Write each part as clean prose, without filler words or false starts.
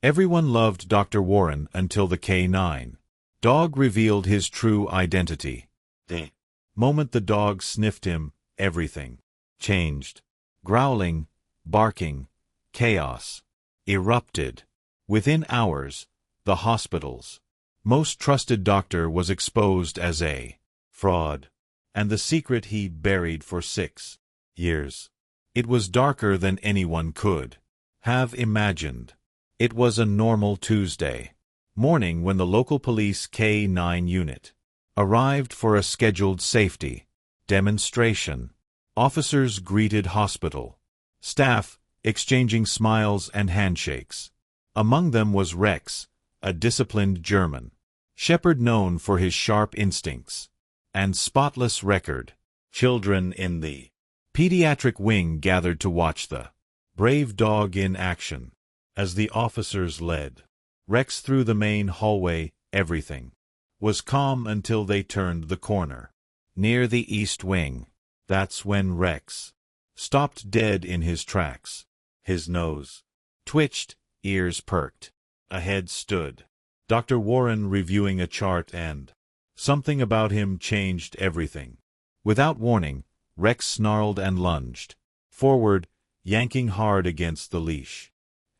Everyone loved Dr. Warren until the K9 dog revealed his true identity. The moment the dog sniffed him, everything changed. Growling, barking, chaos erupted. Within hours, the hospital's most trusted doctor was exposed as a fraud, and the secret he buried for 6 years. It was darker than anyone could have imagined. It was a normal Tuesday morning when the local police K9 unit arrived for a scheduled safety demonstration. Officers greeted hospital staff, exchanging smiles and handshakes. Among them was Rex, a disciplined German shepherd known for his sharp instincts and spotless record. Children in the pediatric wing gathered to watch the brave dog in action. As the officers led Rex through the main hallway, everything was calm until they turned the corner near the east wing. That's when Rex stopped dead in his tracks. His nose twitched, ears perked. Ahead stood Dr. Warren reviewing a chart, and something about him changed everything. Without warning, Rex snarled and lunged forward, yanking hard against the leash.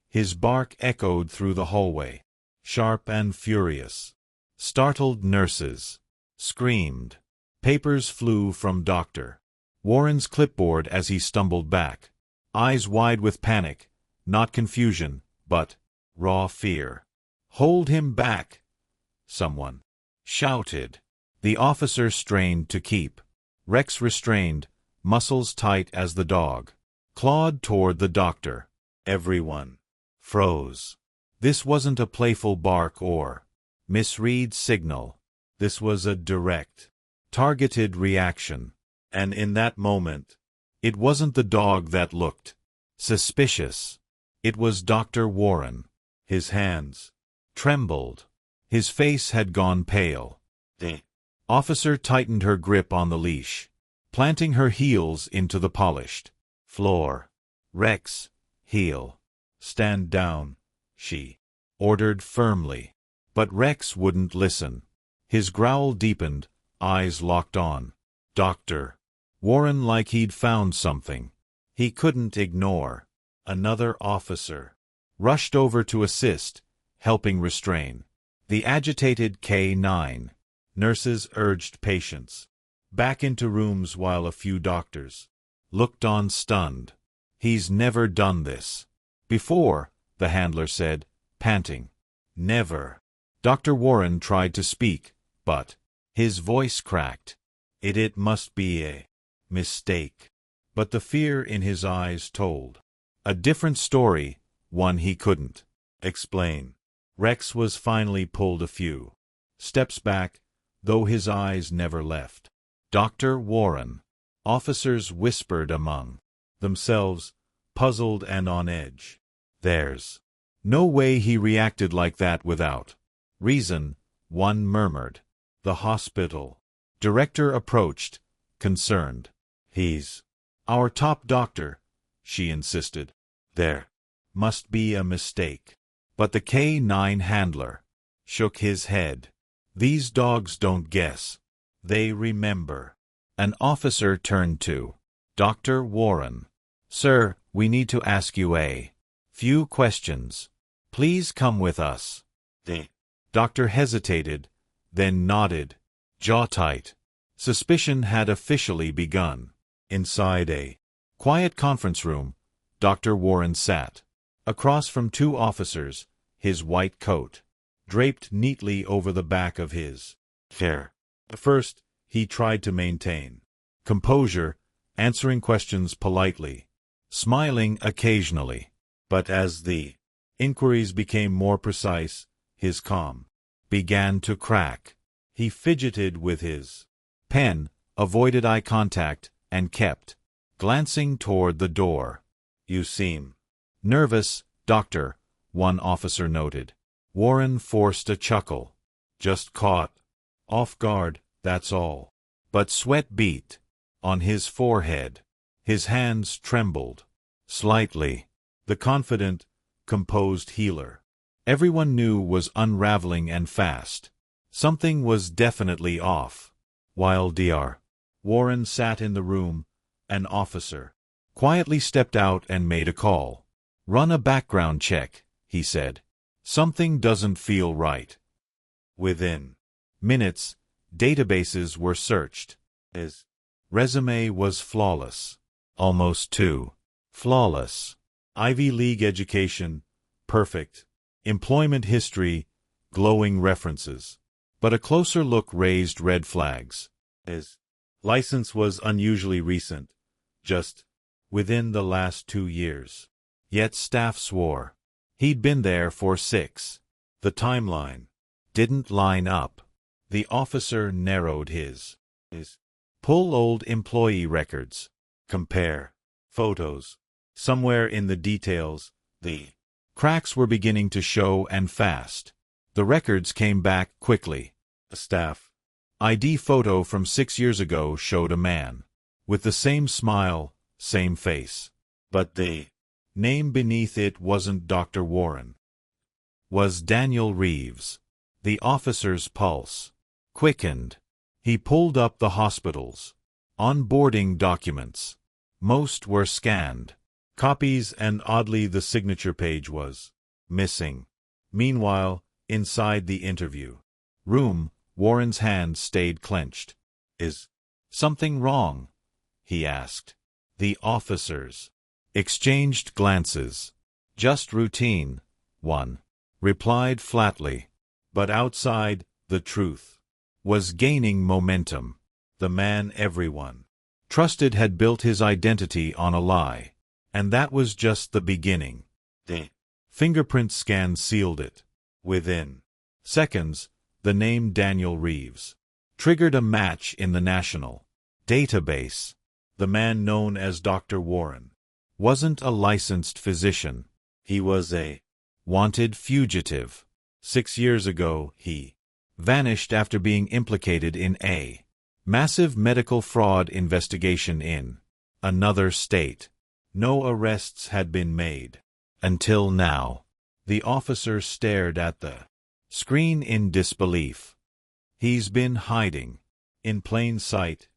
His bark echoed through the hallway, sharp and furious. Startled nurses screamed. Papers flew from Dr. Warren's clipboard as he stumbled back, eyes wide with panic, not confusion, but raw fear. "Hold him back!" someone shouted. The officer strained to keep Rex restrained, muscles tight as the dog clawed toward the doctor. Everyone froze. This wasn't a playful bark or misread signal. This was a direct, targeted reaction. And in that moment, it wasn't the dog that looked suspicious. It was Dr. Warren. His hands trembled. His face had gone pale. The officer tightened her grip on the leash, planting her heels into the polished floor. "Rex, heel. Stand down," she ordered firmly. But Rex wouldn't listen. His growl deepened, eyes locked on Dr. Warren like he'd found something he couldn't ignore. Another officer rushed over to assist, helping restrain the agitated K9. Nurses urged patients back into rooms while a few doctors looked on stunned. "He's never done this before," the handler said, panting. "Never." Dr. Warren tried to speak, but his voice cracked. It must be a mistake. But the fear in his eyes told a different story, one he couldn't explain. Rex was finally pulled a few steps back, though his eyes never left Dr. Warren. Officers whispered among themselves, puzzled and on edge. "There's no way he reacted like that without reason," one murmured. The hospital director approached, concerned. "He's our top doctor," she insisted. "There must be a mistake." But the K9 handler shook his head. "These dogs don't guess. They remember." An officer turned to Dr. Warren. "Sir, we need to ask you a few questions. Please come with us." The doctor hesitated, then nodded, jaw tight. Suspicion had officially begun. Inside a quiet conference room, Dr. Warren sat across from 2 officers, his white coat draped neatly over the back of his chair. First, he tried to maintain composure, answering questions politely, smiling occasionally. But as the inquiries became more precise, his calm began to crack. He fidgeted with his pen, avoided eye contact, and kept glancing toward the door. "You seem nervous, Doctor," one officer noted. Warren forced a chuckle. "Just caught off guard, that's all." But sweat beat on his forehead. His hands trembled slightly. The confident, composed healer everyone knew was unraveling and fast. Something was definitely off. While Dr. Warren sat in the room, an officer quietly stepped out and made a call. "Run a background check," he said. "Something doesn't feel right." Within minutes, databases were searched. His resume was flawless. Almost too flawless. Ivy League education, perfect. Employment history, glowing references. But a closer look raised red flags. His license was unusually recent, just within the last 2 years. Yet staff swore he'd been there for 6. The timeline didn't line up. The officer narrowed his pull old employee records. Compare photos. Somewhere in the details, the cracks were beginning to show, and fast. The records came back quickly. A staff ID photo from 6 years ago showed a man with the same smile, same face. But the name beneath it wasn't Dr. Warren. Was Daniel Reeves. The officer's pulse quickened. He pulled up the hospital's onboarding documents. Most were scanned copies, and oddly the signature page was missing. Meanwhile, inside the interview room, Warren's hand stayed clenched. "Is something wrong?" he asked. The officers exchanged glances. "Just routine," one replied flatly. But outside, the truth was gaining momentum. The man everyone trusted had built his identity on a lie. And that was just the beginning. The fingerprint scan sealed it. Within seconds, the name Daniel Reeves triggered a match in the national database. The man known as Dr. Warren wasn't a licensed physician. He was a wanted fugitive. 6 years ago, he vanished after being implicated in a massive medical fraud investigation in another state. No arrests had been made. Until now. The officer stared at the screen in disbelief. "He's been hiding in plain sight,"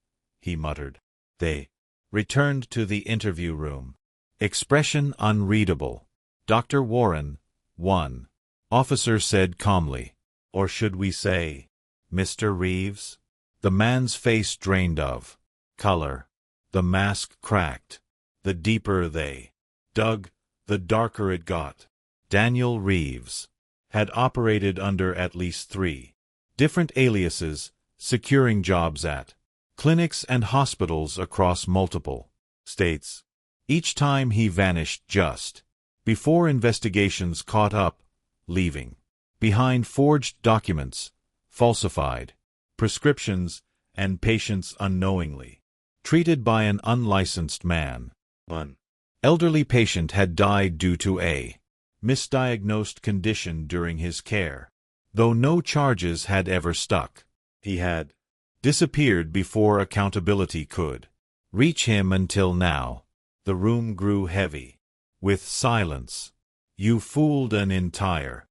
he muttered. They returned to the interview room. Expression unreadable. "Dr. Warren, 1. Officer said calmly. "Or should we say, Mr. Reeves?" The man's face drained of color. The mask cracked. The deeper they dug, the darker it got. Daniel Reeves had operated under at least 3 different aliases, securing jobs at clinics and hospitals across multiple states. Each time he vanished just before investigations caught up, leaving behind forged documents, falsified prescriptions, and patients unknowingly treated by an unlicensed man. One elderly patient had died due to a misdiagnosed condition during his care. Though no charges had ever stuck, he had disappeared before accountability could reach him. Until now. The room grew heavy with silence. "You fooled an entire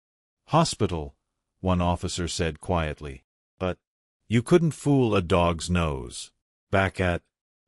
hospital," one officer said quietly. "But you couldn't fool a dog's nose." Back at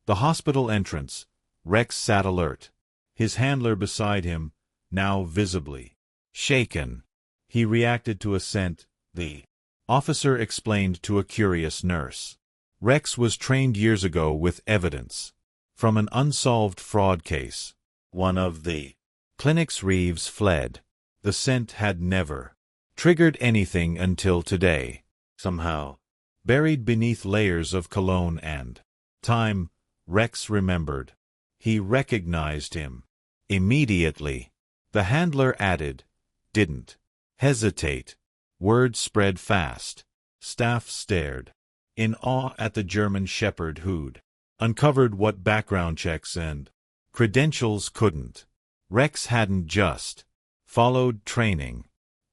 the hospital entrance, Rex sat alert, his handler beside him, now visibly shaken. He reacted to a scent, the officer explained to a curious nurse. Rex was trained years ago with evidence from an unsolved fraud case. One of the clinics Reeves fled. The scent had never triggered anything until today. Somehow, buried beneath layers of cologne and time, Rex remembered. He recognized him immediately. The handler added, "Didn't hesitate." Word spread fast. Staff stared in awe at the German shepherd who'd uncovered what background checks and credentials couldn't. Rex hadn't just followed training.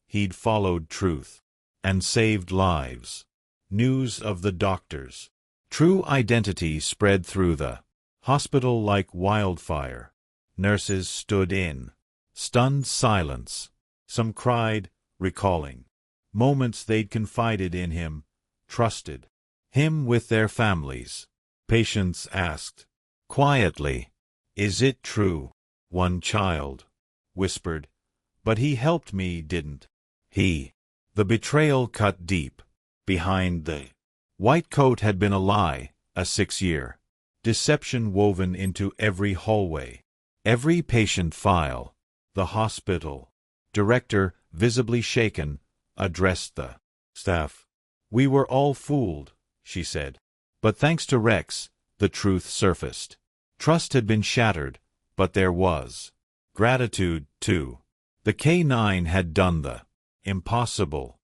He'd followed truth and saved lives. News of the doctor's true identity spread through the hospital like wildfire. Nurses stood in stunned silence. Some cried, recalling moments they'd confided in him, trusted him with their families. Patients asked quietly, "Is it true?" One child whispered, "But he helped me, didn't he?" The betrayal cut deep. Behind the white coat had been a lie, a 6-year deception woven into every hallway, every patient file. The hospital director, visibly shaken, addressed the staff. "We were all fooled," she said. But thanks to Rex, the truth surfaced. Trust had been shattered, but there was gratitude, too. The K9 had done the impossible.